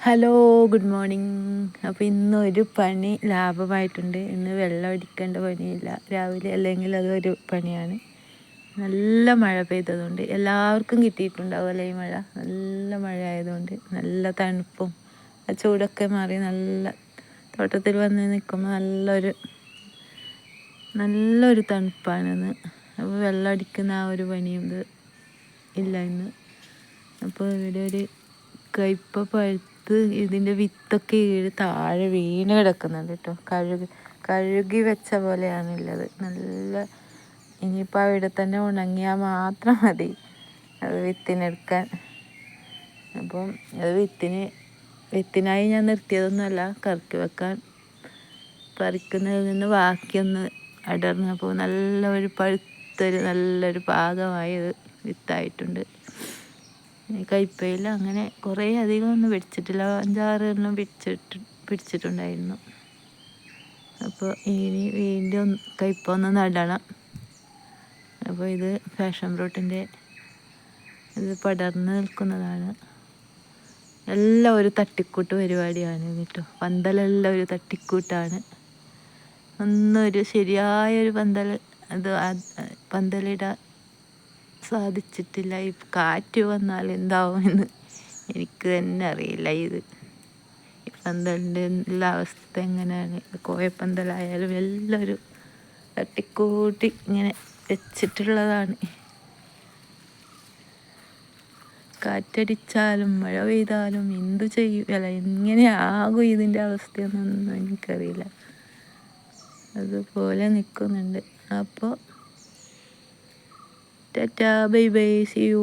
Hello, good morning. അപ്പോൾ ഇന്നൊരു പണി ലാഭമായിട്ടുണ്ട്. ഇന്ന് വെള്ളം അടിക്കേണ്ട പണിയില്ല രാവിലെ, അല്ലെങ്കിൽ അതൊരു പണിയാണ്. നല്ല മഴ പെയ്തതുകൊണ്ട് എല്ലാവർക്കും കിട്ടിയിട്ടുണ്ടാവുമല്ലോ ഈ മഴ. നല്ല മഴ ആയതുകൊണ്ട് നല്ല തണുപ്പും ചൂടൊക്കെ മാറി നല്ല തോട്ടത്തിൽ വന്ന് നിൽക്കുമ്പോൾ നല്ലൊരു തണുപ്പാണിന്ന്. അപ്പോൾ വെള്ളം അടിക്കുന്ന ആ ഒരു പണിയും ഇത് ഇല്ല ഇന്ന്. അപ്പോൾ ഇവിടെ ഒരു കയ്പ പഴുത്ത് ഇതിൻ്റെ വിത്തൊക്കെ താഴെ വീണ് കിടക്കുന്നുണ്ട് കേട്ടോ. കഴുകി വെച്ച പോലെയാണുള്ളത്. നല്ല ഇനിയിപ്പോൾ അവിടെ തന്നെ ഉണങ്ങിയാൽ മാത്രം മതി അത് വിത്തിനെടുക്കാൻ. അപ്പം അത് വിത്തിനായി ഞാൻ നിർത്തിയതൊന്നുമല്ല, കറക്കി വെക്കാൻ പറിക്കുന്നതിൽ നിന്ന് ബാക്കിയൊന്ന് അടർന്നപ്പോൾ നല്ലൊരു നല്ലൊരു പാകമായത് വിത്തായിട്ടുണ്ട്. കയ്പയില അങ്ങനെ കുറേ അധികം ഒന്നും പിടിച്ചിട്ടില്ല, 5-6 എണ്ണം പിടിച്ചിട്ടുണ്ടായിരുന്നു. അപ്പോൾ ഇനി വീണ്ടും കയ്പ ഒന്ന് നടണം. അപ്പോൾ ഇത് ഫാഷൻ ഫ്രൂട്ടിൻ്റെ ഇത് പടർന്ന് നിൽക്കുന്നതാണ്. എല്ലാം ഒരു തട്ടിക്കൂട്ട് പരിപാടിയാണ് കേട്ടോ. പന്തലെല്ലാം ഒരു തട്ടിക്കൂട്ടാണ്. ഒന്നൊരു ശരിയായൊരു പന്തലിടാൻ സാധിച്ചിട്ടില്ല. ഈ കാറ്റ് വന്നാൽ എന്താവുമെന്ന് എനിക്ക് തന്നെ അറിയില്ല. ഈ പന്തലിൻ്റെ എല്ലാ അവസ്ഥ എങ്ങനെയാണ്. കോയപ്പന്തലായാലും എല്ലാവരും തട്ടിക്കൂട്ടി ഇങ്ങനെ വെച്ചിട്ടുള്ളതാണ്. കാറ്റടിച്ചാലും മഴ പെയ്താലും എന്തു ചെയ്യൂല, എങ്ങനെയാകും ഇതിൻ്റെ അവസ്ഥയെന്നൊന്നും എനിക്കറിയില്ല. അതുപോലെ നിൽക്കുന്നുണ്ട്. അപ്പോൾ tata, bye bye, see U.